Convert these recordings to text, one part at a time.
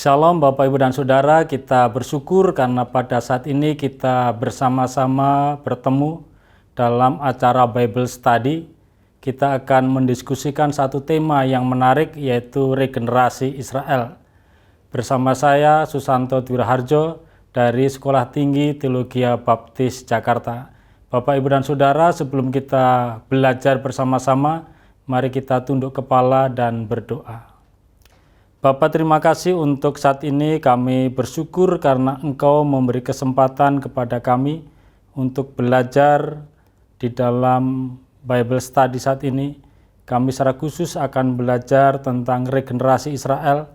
Shalom Bapak Ibu dan Saudara, kita bersyukur karena pada saat ini kita bersama-sama bertemu dalam acara Bible Study. Kita akan mendiskusikan satu tema yang menarik, yaitu regenerasi Israel. Bersama saya Susanto Dwiraharjo dari Sekolah Tinggi Teologi Baptis Jakarta. Bapak Ibu dan Saudara, sebelum kita belajar bersama-sama, mari kita tunduk kepala dan berdoa. Bapak, terima kasih untuk saat ini. Kami bersyukur karena Engkau memberi kesempatan kepada kami untuk belajar di dalam Bible Study saat ini. Kami secara khusus akan belajar tentang regenerasi Israel.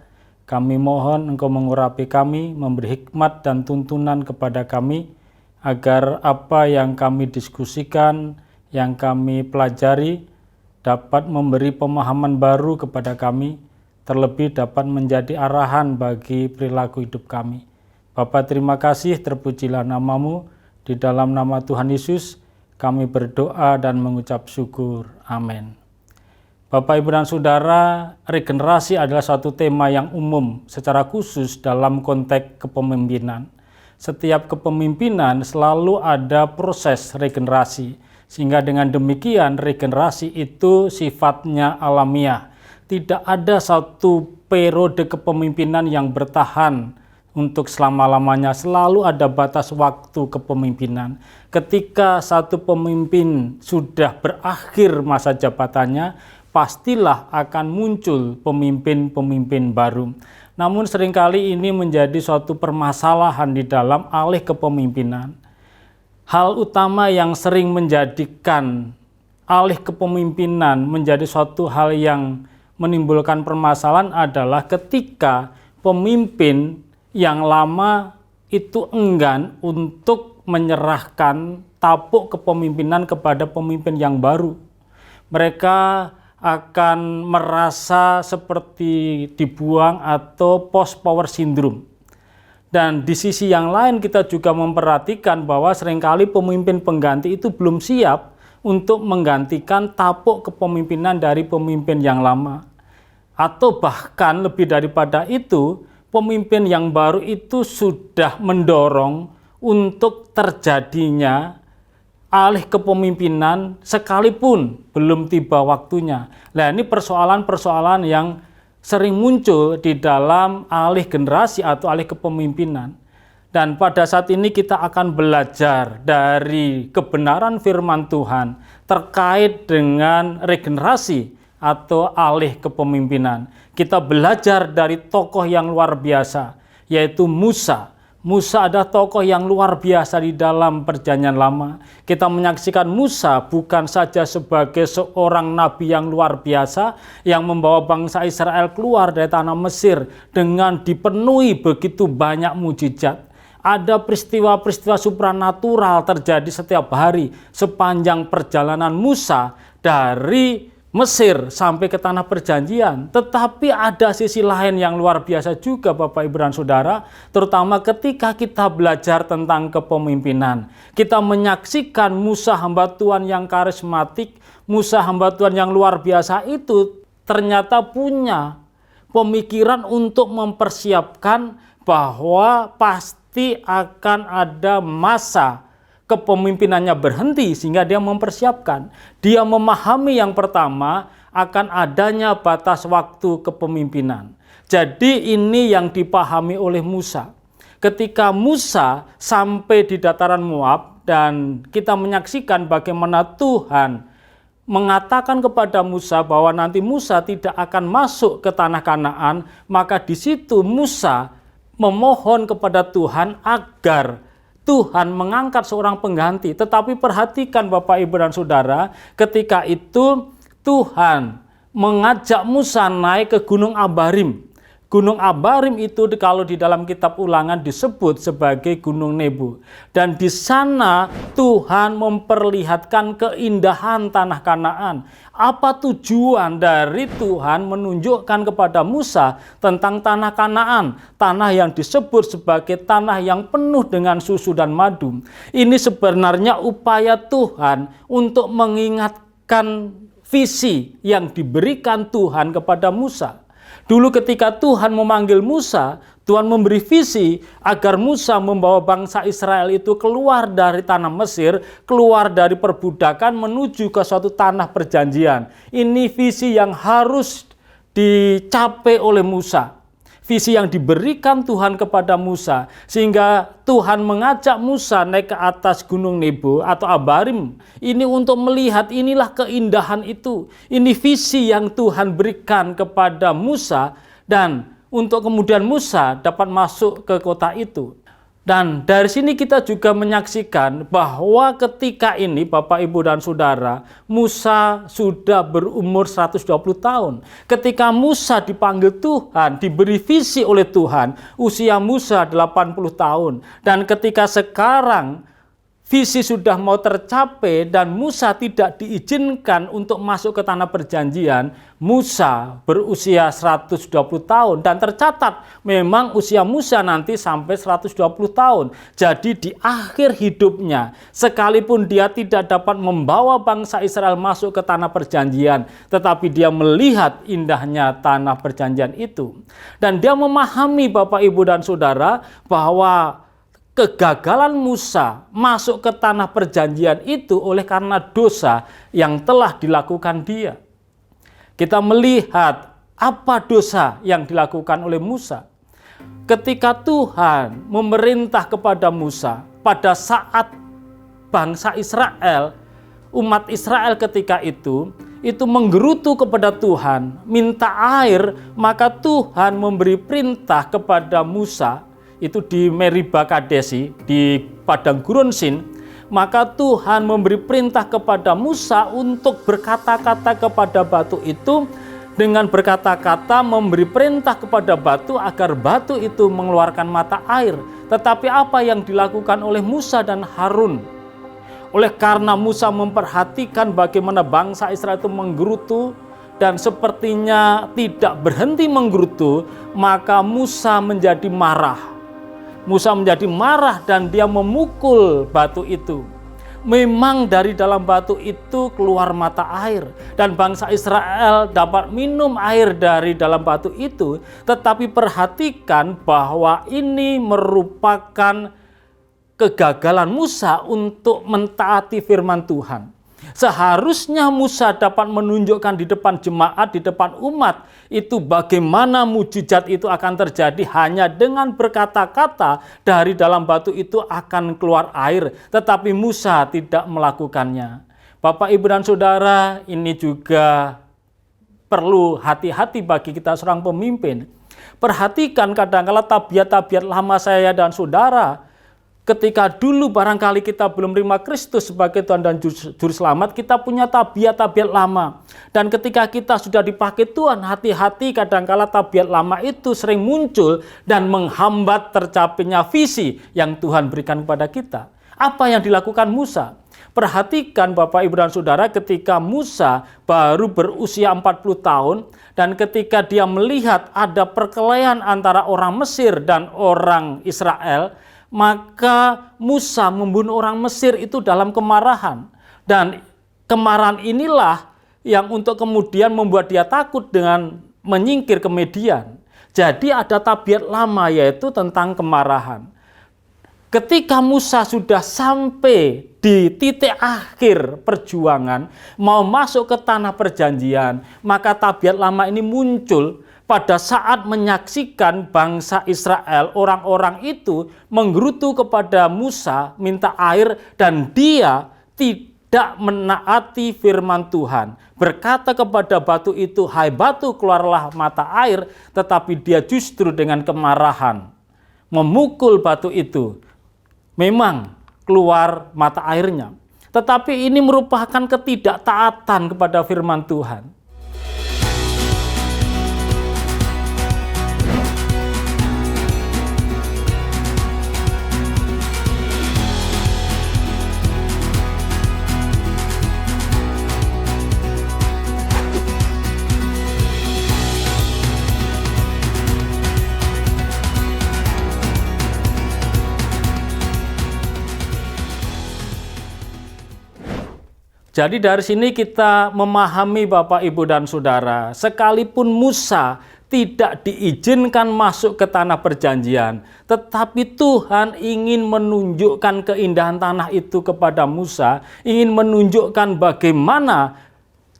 Kami mohon Engkau mengurapi kami, memberi hikmat dan tuntunan kepada kami, agar apa yang kami diskusikan, yang kami pelajari, dapat memberi pemahaman baru kepada kami, terlebih dapat menjadi arahan bagi perilaku hidup kami. Bapa, terima kasih, terpujilah nama-Mu. Di dalam nama Tuhan Yesus, kami berdoa dan mengucap syukur. Amin. Bapak, Ibu, dan Saudara, regenerasi adalah suatu tema yang umum secara khusus dalam konteks kepemimpinan. Setiap kepemimpinan selalu ada proses regenerasi, sehingga dengan demikian regenerasi itu sifatnya alamiah. Tidak ada satu periode kepemimpinan yang bertahan untuk selama-lamanya. Selalu ada batas waktu kepemimpinan. Ketika satu pemimpin sudah berakhir masa jabatannya, pastilah akan muncul pemimpin-pemimpin baru. Namun seringkali ini menjadi suatu permasalahan di dalam alih kepemimpinan. Hal utama yang sering menjadikan alih kepemimpinan menjadi suatu hal yang menimbulkan permasalahan adalah ketika pemimpin yang lama itu enggan untuk menyerahkan tapuk kepemimpinan kepada pemimpin yang baru. Mereka akan merasa seperti dibuang atau post power syndrome. Dan di sisi yang lain kita juga memperhatikan bahwa seringkali pemimpin pengganti itu belum siap untuk menggantikan tapuk kepemimpinan dari pemimpin yang lama. Atau bahkan lebih daripada itu, pemimpin yang baru itu sudah mendorong untuk terjadinya alih kepemimpinan sekalipun belum tiba waktunya. Nah, ini persoalan-persoalan yang sering muncul di dalam alih generasi atau alih kepemimpinan. Dan pada saat ini kita akan belajar dari kebenaran firman Tuhan terkait dengan regenerasi atau alih kepemimpinan. Kita belajar dari tokoh yang luar biasa, yaitu Musa. Musa adalah tokoh yang luar biasa di dalam Perjanjian Lama. Kita menyaksikan Musa bukan saja sebagai seorang nabi yang luar biasa yang membawa bangsa Israel keluar dari tanah Mesir dengan dipenuhi begitu banyak mujizat. Ada peristiwa-peristiwa supranatural terjadi setiap hari sepanjang perjalanan Musa dari Mesir sampai ke tanah perjanjian. Tetapi ada sisi lain yang luar biasa juga Bapak, Ibu, dan Saudara, terutama ketika kita belajar tentang kepemimpinan. Kita menyaksikan Musa hamba Tuhan yang karismatik, Musa hamba Tuhan yang luar biasa itu ternyata punya pemikiran untuk mempersiapkan bahwa pasti akan ada masa kepemimpinannya berhenti, sehingga dia mempersiapkan. Dia memahami yang pertama akan adanya batas waktu kepemimpinan. Jadi ini yang dipahami oleh Musa. Ketika Musa sampai di dataran Moab dan kita menyaksikan bagaimana Tuhan mengatakan kepada Musa bahwa nanti Musa tidak akan masuk ke tanah Kanaan, maka di situ Musa memohon kepada Tuhan agar Tuhan mengangkat seorang pengganti. Tetapi perhatikan Bapak, Ibu, dan Saudara, ketika itu Tuhan mengajak Musa naik ke Gunung Abarim. Gunung Abarim itu kalau di dalam kitab Ulangan disebut sebagai Gunung Nebo. Dan di sana Tuhan memperlihatkan keindahan tanah Kanaan. Apa tujuan dari Tuhan menunjukkan kepada Musa tentang tanah Kanaan? Tanah yang disebut sebagai tanah yang penuh dengan susu dan madu. Ini sebenarnya upaya Tuhan untuk mengingatkan visi yang diberikan Tuhan kepada Musa. Dulu ketika Tuhan memanggil Musa, Tuhan memberi visi agar Musa membawa bangsa Israel itu keluar dari tanah Mesir, keluar dari perbudakan menuju ke suatu tanah perjanjian. Ini visi yang harus dicapai oleh Musa. Visi yang diberikan Tuhan kepada Musa, sehingga Tuhan mengajak Musa naik ke atas gunung Nebo atau Abarim. Ini untuk melihat inilah keindahan itu. Ini visi yang Tuhan berikan kepada Musa, dan untuk kemudian Musa dapat masuk ke kota itu. Dan dari sini kita juga menyaksikan bahwa ketika ini Bapak, Ibu, dan Saudara, Musa sudah berumur 120 tahun. Ketika Musa dipanggil Tuhan, diberi visi oleh Tuhan, usia Musa 80 tahun. Dan ketika sekarang visi sudah mau tercapai dan Musa tidak diizinkan untuk masuk ke tanah perjanjian, Musa berusia 120 tahun dan tercatat memang usia Musa nanti sampai 120 tahun. Jadi di akhir hidupnya, sekalipun dia tidak dapat membawa bangsa Israel masuk ke tanah perjanjian, tetapi dia melihat indahnya tanah perjanjian itu. Dan dia memahami, Bapak, Ibu, dan Saudara, bahwa kegagalan Musa masuk ke tanah perjanjian itu oleh karena dosa yang telah dilakukan dia. Kita melihat apa dosa yang dilakukan oleh Musa. Ketika Tuhan memerintah kepada Musa pada saat bangsa Israel, umat Israel ketika itu menggerutu kepada Tuhan, minta air, maka Tuhan memberi perintah kepada Musa, itu di Meriba Kadesi, di padang gurun Sin. Maka Tuhan memberi perintah kepada Musa untuk berkata-kata kepada batu itu, dengan berkata-kata memberi perintah kepada batu agar batu itu mengeluarkan mata air. Tetapi apa yang dilakukan oleh Musa dan Harun? Oleh karena Musa memperhatikan bagaimana bangsa Israel itu menggerutu dan sepertinya tidak berhenti menggerutu, maka Musa menjadi marah. Musa menjadi marah dan dia memukul batu itu. Memang dari dalam batu itu keluar mata air dan bangsa Israel dapat minum air dari dalam batu itu. Tetapi perhatikan bahwa ini merupakan kegagalan Musa untuk mentaati firman Tuhan. Seharusnya Musa dapat menunjukkan di depan jemaat, di depan umat, itu bagaimana mujizat itu akan terjadi hanya dengan berkata-kata dari dalam batu itu akan keluar air. Tetapi Musa tidak melakukannya. Bapak, Ibu, dan Saudara, ini juga perlu hati-hati bagi kita seorang pemimpin. Perhatikan kadang-kala tabiat-tabiat lama saya dan saudara. Ketika dulu barangkali kita belum menerima Kristus sebagai Tuhan dan Juru Selamat, kita punya tabiat-tabiat lama. Dan ketika kita sudah dipakai Tuhan, hati-hati kadangkala tabiat lama itu sering muncul dan menghambat tercapainya visi yang Tuhan berikan kepada kita. Apa yang dilakukan Musa? Perhatikan Bapak, Ibu, dan Saudara, ketika Musa baru berusia 40 tahun dan ketika dia melihat ada perkelahian antara orang Mesir dan orang Israel, maka Musa membunuh orang Mesir itu dalam kemarahan. Dan kemarahan inilah yang untuk kemudian membuat dia takut dengan menyingkir ke Midian. Jadi ada tabiat lama yaitu tentang kemarahan. Ketika Musa sudah sampai di titik akhir perjuangan, mau masuk ke tanah perjanjian, maka tabiat lama ini muncul. Pada saat menyaksikan bangsa Israel, orang-orang itu menggerutu kepada Musa, minta air, dan dia tidak menaati firman Tuhan. Berkata kepada batu itu, "Hai batu, keluarlah mata air," tetapi dia justru dengan kemarahan memukul batu itu. Memang keluar mata airnya. Tetapi ini merupakan ketidaktaatan kepada firman Tuhan. Jadi dari sini kita memahami Bapak, Ibu, dan Saudara, sekalipun Musa tidak diizinkan masuk ke tanah perjanjian. Tetapi Tuhan ingin menunjukkan keindahan tanah itu kepada Musa, ingin menunjukkan bagaimana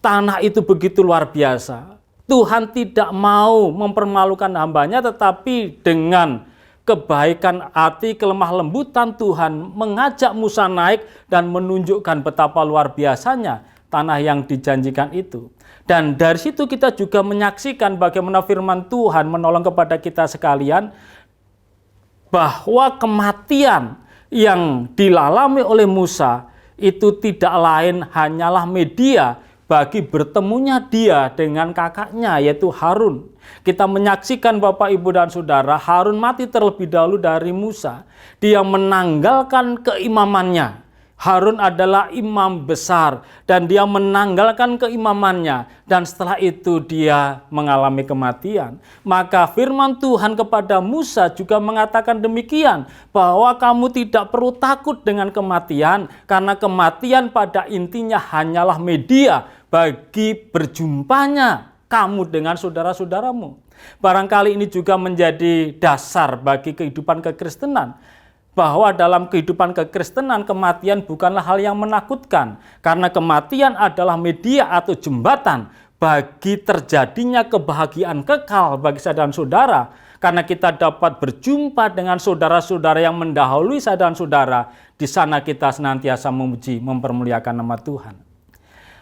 tanah itu begitu luar biasa. Tuhan tidak mau mempermalukan hambanya, tetapi dengan kebaikan hati, kelemah lembutan Tuhan mengajak Musa naik dan menunjukkan betapa luar biasanya tanah yang dijanjikan itu. Dan dari situ kita juga menyaksikan bagaimana firman Tuhan menolong kepada kita sekalian, bahwa kematian yang dilalami oleh Musa itu tidak lain hanyalah media bagi bertemunya dia dengan kakaknya, yaitu Harun. Kita menyaksikan Bapak, Ibu, dan Saudara, Harun mati terlebih dahulu dari Musa. Dia menanggalkan keimamannya. Harun adalah imam besar dan dia menanggalkan keimamannya, dan setelah itu dia mengalami kematian. Maka firman Tuhan kepada Musa juga mengatakan demikian, bahwa kamu tidak perlu takut dengan kematian, karena kematian pada intinya hanyalah media bagi berjumpanya kamu dengan saudara-saudaramu. Barangkali ini juga menjadi dasar bagi kehidupan kekristenan, bahwa dalam kehidupan kekristenan kematian bukanlah hal yang menakutkan, karena kematian adalah media atau jembatan bagi terjadinya kebahagiaan kekal bagi saya dan saudara, karena kita dapat berjumpa dengan saudara-saudara yang mendahului saya dan saudara. Di sana kita senantiasa memuji, mempermuliakan nama Tuhan.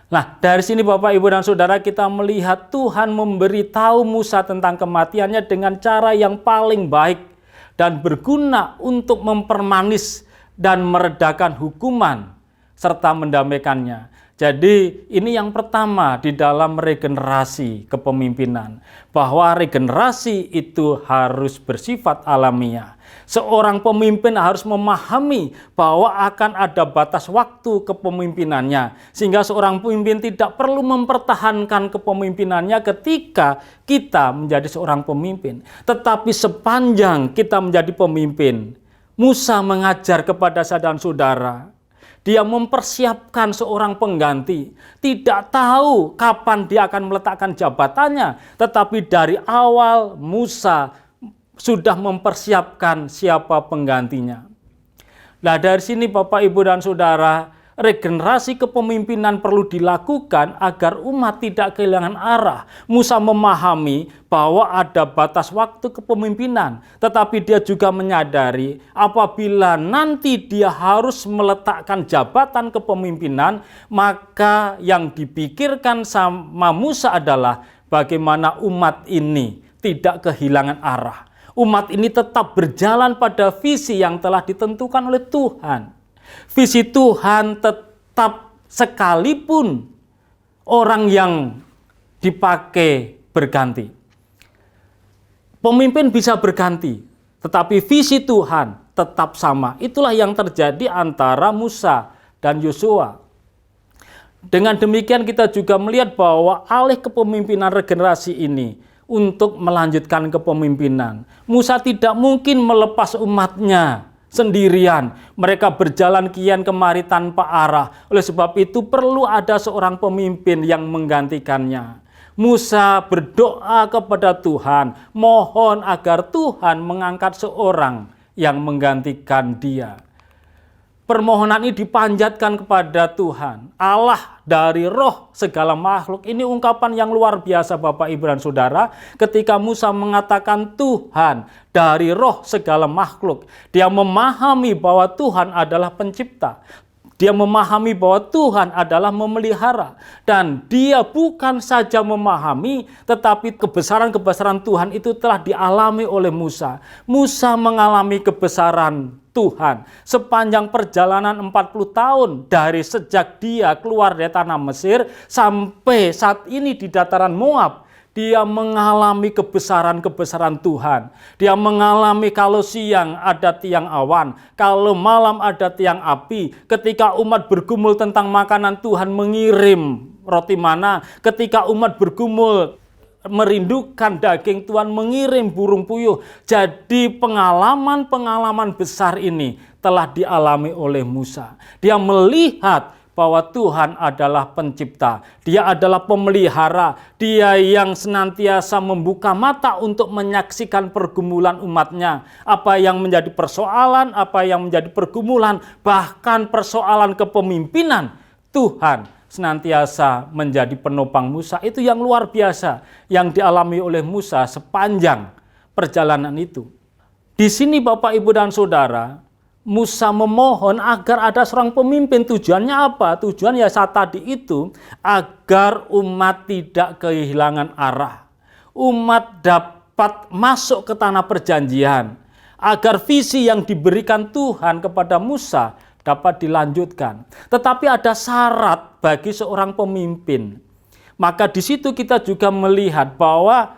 Nah, dari sini Bapak, Ibu, dan Saudara, kita melihat Tuhan memberitahu Musa tentang kematiannya dengan cara yang paling baik dan berguna untuk mempermanis dan meredakan hukuman serta mendamaikannya. Jadi ini yang pertama di dalam regenerasi kepemimpinan, bahwa regenerasi itu harus bersifat alamiah. Seorang pemimpin harus memahami bahwa akan ada batas waktu kepemimpinannya, sehingga seorang pemimpin tidak perlu mempertahankan kepemimpinannya ketika kita menjadi seorang pemimpin. Tetapi sepanjang kita menjadi pemimpin, Musa mengajar kepada saya dan saudara, dia mempersiapkan seorang pengganti. Tidak tahu kapan dia akan meletakkan jabatannya, tetapi dari awal Musa sudah mempersiapkan siapa penggantinya. Nah, dari sini Bapak, Ibu, dan Saudara, regenerasi kepemimpinan perlu dilakukan agar umat tidak kehilangan arah. Musa memahami bahwa ada batas waktu kepemimpinan, tetapi dia juga menyadari apabila nanti dia harus meletakkan jabatan kepemimpinan, maka yang dipikirkan sama Musa adalah bagaimana umat ini tidak kehilangan arah. Umat ini tetap berjalan pada visi yang telah ditentukan oleh Tuhan. Visi Tuhan tetap, sekalipun orang yang dipakai berganti. Pemimpin bisa berganti, tetapi visi Tuhan tetap sama. Itulah yang terjadi antara Musa dan Yosua. Dengan demikian kita juga melihat bahwa alih kepemimpinan regenerasi ini untuk melanjutkan kepemimpinan. Musa tidak mungkin melepas umatnya sendirian. Mereka berjalan kian kemari tanpa arah. Oleh sebab itu perlu ada seorang pemimpin yang menggantikannya. Musa berdoa kepada Tuhan, mohon agar Tuhan mengangkat seorang yang menggantikan dia. Permohonan ini dipanjatkan kepada Tuhan, Allah dari roh segala makhluk. Ini ungkapan yang luar biasa Bapak, Ibu, dan Saudara. Ketika Musa mengatakan Tuhan dari roh segala makhluk, dia memahami bahwa Tuhan adalah pencipta. Dia memahami bahwa Tuhan adalah memelihara. Dan dia bukan saja memahami, tetapi kebesaran-kebesaran Tuhan itu telah dialami oleh Musa. Musa mengalami kebesaran Tuhan sepanjang perjalanan 40 tahun dari sejak dia keluar dari tanah Mesir sampai saat ini di dataran Moab. Dia mengalami kebesaran-kebesaran Tuhan. Dia mengalami kalau siang ada tiang awan, kalau malam ada tiang api. Ketika umat bergumul tentang makanan, Tuhan mengirim roti mana. Ketika umat bergumul merindukan daging, Tuhan mengirim burung puyuh. Jadi pengalaman-pengalaman besar ini telah dialami oleh Musa. Dia melihat bahwa Tuhan adalah pencipta. Dia adalah pemelihara. Dia yang senantiasa membuka mata untuk menyaksikan pergumulan umatnya. Apa yang menjadi persoalan, apa yang menjadi pergumulan, bahkan persoalan kepemimpinan, Tuhan senantiasa menjadi penopang Musa. Itu yang luar biasa yang dialami oleh Musa sepanjang perjalanan itu. Di sini Bapak, Ibu, dan Saudara, Musa memohon agar ada seorang pemimpin. Tujuannya apa? Tujuan ya saat tadi itu, agar umat tidak kehilangan arah. Umat dapat masuk ke tanah perjanjian. Agar visi yang diberikan Tuhan kepada Musa dapat dilanjutkan. Tetapi ada syarat bagi seorang pemimpin. Maka di situ kita juga melihat bahwa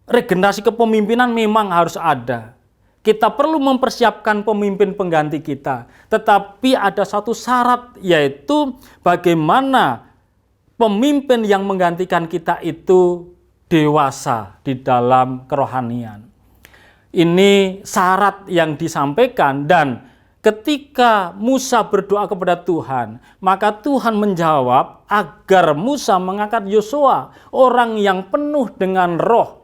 regenerasi kepemimpinan memang harus ada. Kita perlu mempersiapkan pemimpin pengganti kita. Tetapi ada satu syarat, yaitu bagaimana pemimpin yang menggantikan kita itu dewasa di dalam kerohanian. Ini syarat yang disampaikan, dan ketika Musa berdoa kepada Tuhan, maka Tuhan menjawab agar Musa mengangkat Yosua, orang yang penuh dengan roh.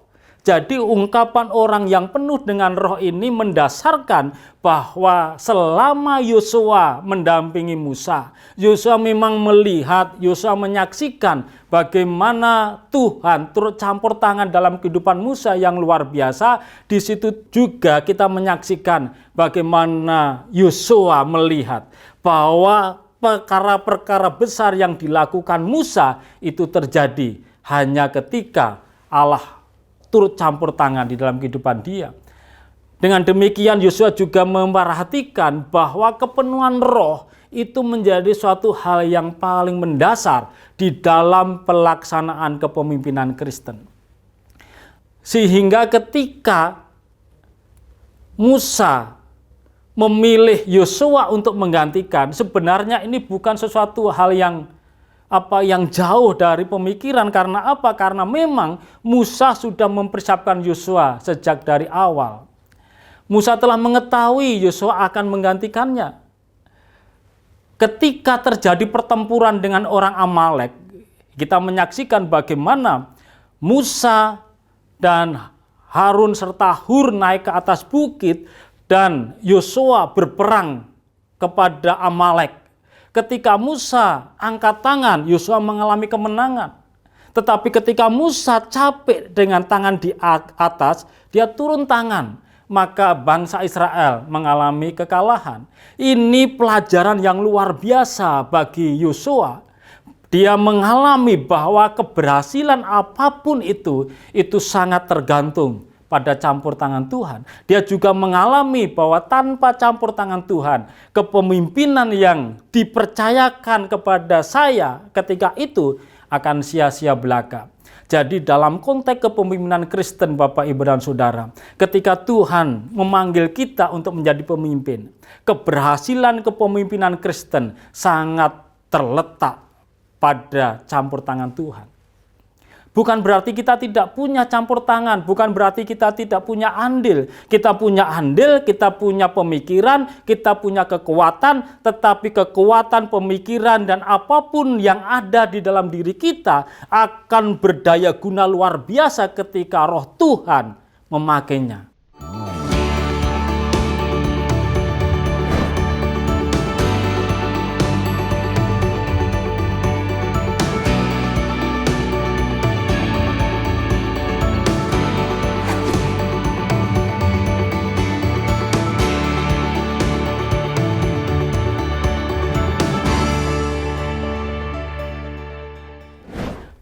Jadi ungkapan orang yang penuh dengan roh ini mendasarkan bahwa selama Yosua mendampingi Musa, Yosua memang melihat, Yosua menyaksikan bagaimana Tuhan turut campur tangan dalam kehidupan Musa yang luar biasa. Di situ juga kita menyaksikan bagaimana Yosua melihat bahwa perkara-perkara besar yang dilakukan Musa itu terjadi hanya ketika Allah turut campur tangan di dalam kehidupan dia. Dengan demikian Yosua juga memperhatikan bahwa kepenuhan roh itu menjadi suatu hal yang paling mendasar di dalam pelaksanaan kepemimpinan Kristen. Sehingga ketika Musa memilih Yosua untuk menggantikan, sebenarnya ini bukan sesuatu hal yang jauh dari pemikiran. Karena apa? Karena memang Musa sudah mempersiapkan Yosua sejak dari awal. Musa telah mengetahui Yosua akan menggantikannya. Ketika terjadi pertempuran dengan orang Amalek, kita menyaksikan bagaimana Musa dan Harun serta Hur naik ke atas bukit dan Yosua berperang kepada Amalek. Ketika Musa angkat tangan, Yosua mengalami kemenangan. Tetapi ketika Musa capek dengan tangan di atas, dia turun tangan. Maka bangsa Israel mengalami kekalahan. Ini pelajaran yang luar biasa bagi Yosua. Dia mengalami bahwa keberhasilan apapun itu sangat tergantung pada campur tangan Tuhan. Dia juga mengalami bahwa tanpa campur tangan Tuhan, kepemimpinan yang dipercayakan kepada saya ketika itu akan sia-sia belaka. Jadi dalam konteks kepemimpinan Kristen, Bapak, Ibu, dan Saudara, ketika Tuhan memanggil kita untuk menjadi pemimpin, keberhasilan kepemimpinan Kristen sangat terletak pada campur tangan Tuhan. Bukan berarti kita tidak punya campur tangan, bukan berarti kita tidak punya andil. Kita punya andil, kita punya pemikiran, kita punya kekuatan, tetapi kekuatan, pemikiran, dan apapun yang ada di dalam diri kita akan berdaya guna luar biasa ketika Roh Tuhan memakainya.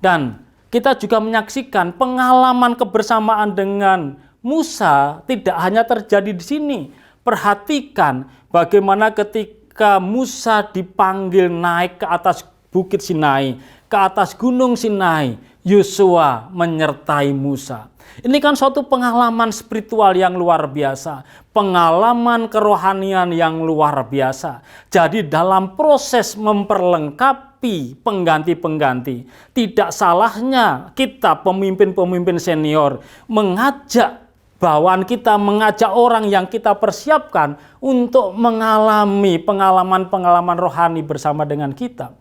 Dan kita juga menyaksikan pengalaman kebersamaan dengan Musa tidak hanya terjadi di sini. Perhatikan bagaimana ketika Musa dipanggil naik ke atas bukit Sinai, ke atas gunung Sinai, Yosua menyertai Musa. Ini kan suatu pengalaman spiritual yang luar biasa, pengalaman kerohanian yang luar biasa. Jadi dalam proses memperlengkapi pengganti-pengganti, tidak salahnya kita pemimpin-pemimpin senior mengajak bawaan kita mengajak orang yang kita persiapkan untuk mengalami pengalaman-pengalaman rohani bersama dengan kita.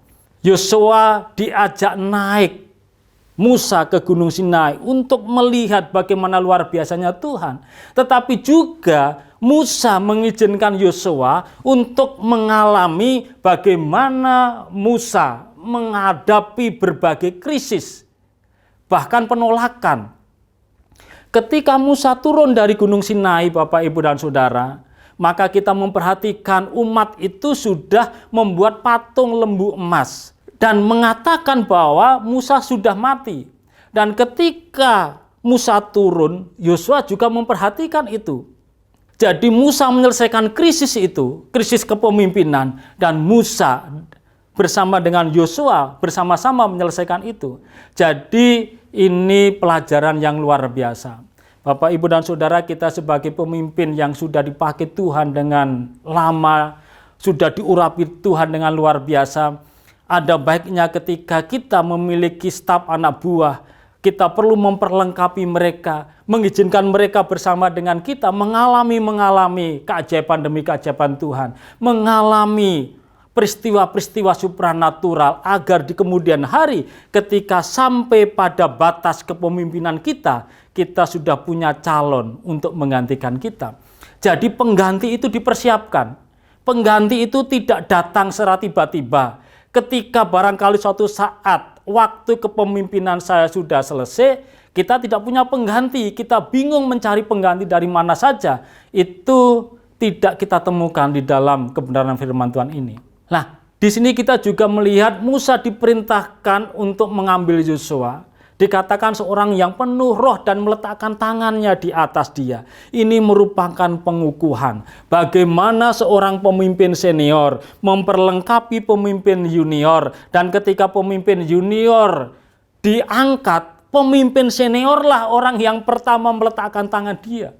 Yosua diajak naik Musa ke Gunung Sinai untuk melihat bagaimana luar biasanya Tuhan. Tetapi juga Musa mengizinkan Yosua untuk mengalami bagaimana Musa menghadapi berbagai krisis, bahkan penolakan. Ketika Musa turun dari Gunung Sinai, Bapak, Ibu, dan Saudara, maka kita memperhatikan umat itu sudah membuat patung lembu emas dan mengatakan bahwa Musa sudah mati. Dan ketika Musa turun, Yosua juga memperhatikan itu. Jadi Musa menyelesaikan krisis itu, krisis kepemimpinan, dan Musa bersama dengan Yosua bersama-sama menyelesaikan itu. Jadi ini pelajaran yang luar biasa. Bapak, Ibu, dan Saudara, kita sebagai pemimpin yang sudah dipakai Tuhan dengan lama, sudah diurapi Tuhan dengan luar biasa, ada baiknya ketika kita memiliki staf anak buah, kita perlu memperlengkapi mereka, mengizinkan mereka bersama dengan kita mengalami keajaiban demi keajaiban Tuhan, mengalami peristiwa-peristiwa supranatural, agar di kemudian hari ketika sampai pada batas kepemimpinan kita sudah punya calon untuk menggantikan kita. Jadi pengganti itu dipersiapkan. Pengganti itu tidak datang secara tiba-tiba. Ketika barangkali suatu saat waktu kepemimpinan saya sudah selesai, kita tidak punya pengganti, kita bingung mencari pengganti dari mana saja, itu tidak kita temukan di dalam kebenaran firman Tuhan ini. Nah, di sini kita juga melihat Musa diperintahkan untuk mengambil Yosua. Dikatakan seorang yang penuh roh dan meletakkan tangannya di atas dia. Ini merupakan pengukuhan. Bagaimana seorang pemimpin senior memperlengkapi pemimpin junior. Dan ketika pemimpin junior diangkat, pemimpin seniorlah orang yang pertama meletakkan tangan dia.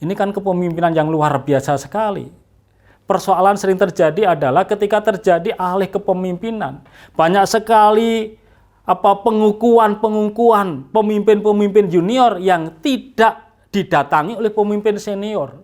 Ini kan kepemimpinan yang luar biasa sekali. Persoalan sering terjadi adalah ketika terjadi alih kepemimpinan. Banyak sekali pengukuhan pemimpin-pemimpin junior yang tidak didatangi oleh pemimpin senior.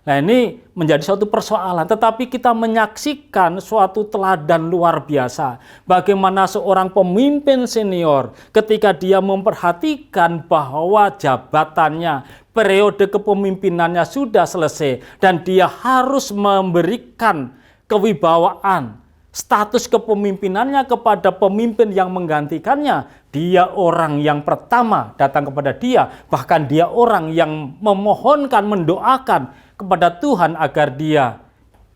Nah, ini menjadi suatu persoalan, tetapi kita menyaksikan suatu teladan luar biasa. Bagaimana seorang pemimpin senior ketika dia memperhatikan bahwa jabatannya, periode kepemimpinannya sudah selesai dan dia harus memberikan kewibawaan, status kepemimpinannya kepada pemimpin yang menggantikannya. Dia orang yang pertama datang kepada dia, bahkan dia orang yang memohonkan, mendoakan kepada Tuhan agar dia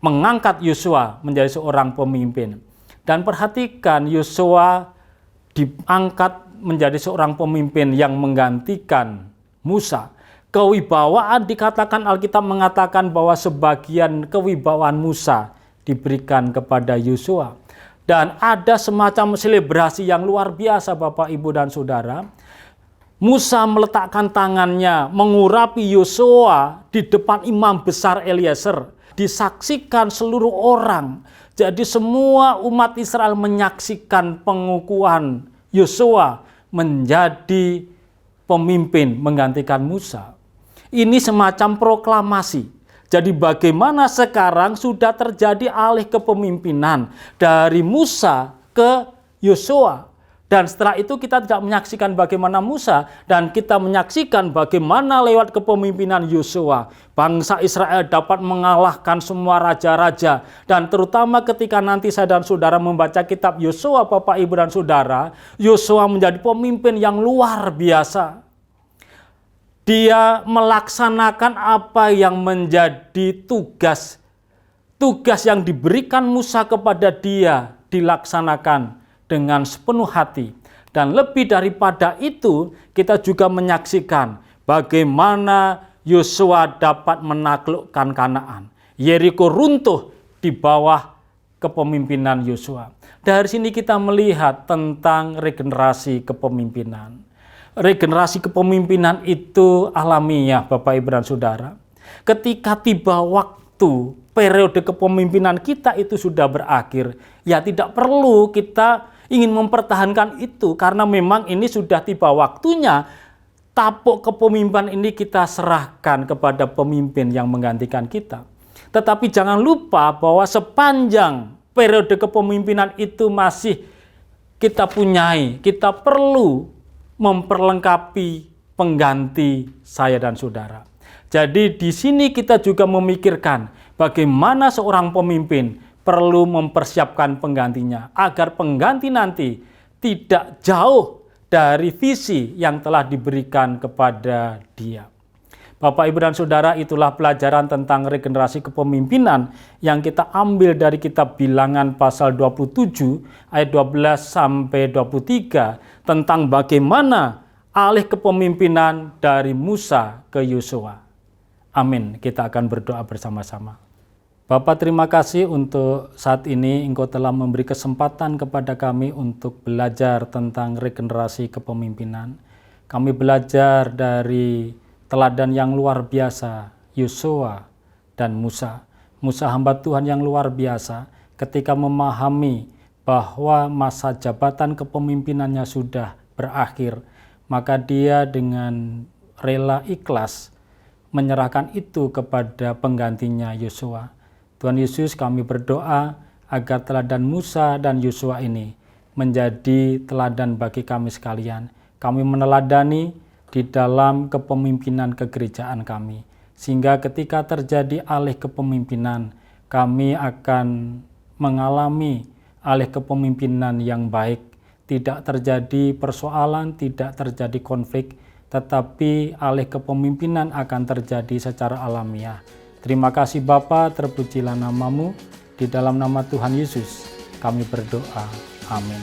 mengangkat Yosua menjadi seorang pemimpin. Dan perhatikan, Yosua diangkat menjadi seorang pemimpin yang menggantikan Musa. Kewibawaan, dikatakan Alkitab mengatakan bahwa sebagian kewibawaan Musa diberikan kepada Yosua. Dan ada semacam selebrasi yang luar biasa, Bapak, Ibu, dan Saudara. Musa meletakkan tangannya mengurapi Yosua di depan imam besar Eliezer. Disaksikan seluruh orang. Jadi semua umat Israel menyaksikan pengukuhan Yosua menjadi pemimpin menggantikan Musa. Ini semacam proklamasi. Jadi bagaimana sekarang sudah terjadi alih kepemimpinan dari Musa ke Yosua. Dan setelah itu kita tidak menyaksikan bagaimana Musa, dan kita menyaksikan bagaimana lewat kepemimpinan Yosua bangsa Israel dapat mengalahkan semua raja-raja. Dan terutama ketika nanti saya dan saudara membaca kitab Yosua, Bapak, Ibu, dan Saudara, Yosua menjadi pemimpin yang luar biasa. Dia melaksanakan apa yang menjadi tugas yang diberikan Musa kepada dia, dilaksanakan dengan sepenuh hati. Dan lebih daripada itu, kita juga menyaksikan bagaimana Yosua dapat menaklukkan Kanaan. Yeriko runtuh di bawah kepemimpinan Yosua. Dari sini kita melihat tentang regenerasi kepemimpinan. Regenerasi kepemimpinan itu alamiah, Bapak, Ibu, dan Saudara. Ketika tiba waktu periode kepemimpinan kita itu sudah berakhir, ya tidak perlu kita ingin mempertahankan itu, karena memang ini sudah tiba waktunya Tapuk kepemimpinan ini kita serahkan kepada pemimpin yang menggantikan kita. Tetapi jangan lupa bahwa sepanjang periode kepemimpinan itu masih kita punyai, kita perlu memperlengkapi pengganti saya dan saudara. Jadi di sini kita juga memikirkan bagaimana seorang pemimpin perlu mempersiapkan penggantinya agar pengganti nanti tidak jauh dari visi yang telah diberikan kepada dia. Bapak, Ibu, dan Saudara, itulah pelajaran tentang regenerasi kepemimpinan yang kita ambil dari kitab Bilangan pasal 27 ayat 12 sampai 23 tentang bagaimana alih kepemimpinan dari Musa ke Yosua. Amin. Kita akan berdoa bersama-sama. Bapak, terima kasih untuk saat ini Engkau telah memberi kesempatan kepada kami untuk belajar tentang regenerasi kepemimpinan. Kami belajar dari teladan yang luar biasa, Yosua dan Musa. Musa hamba Tuhan yang luar biasa ketika memahami bahwa masa jabatan kepemimpinannya sudah berakhir, maka dia dengan rela ikhlas menyerahkan itu kepada penggantinya Yosua. Tuhan Yesus, kami berdoa agar teladan Musa dan Yosua ini menjadi teladan bagi kami sekalian. Kami meneladani di dalam kepemimpinan kegerejaan kami, sehingga ketika terjadi alih kepemimpinan, kami akan mengalami alih kepemimpinan yang baik. Tidak terjadi persoalan, tidak terjadi konflik, tetapi alih kepemimpinan akan terjadi secara alamiah. Terima kasih Bapa, terpujilah namamu, di dalam nama Tuhan Yesus kami berdoa. Amin.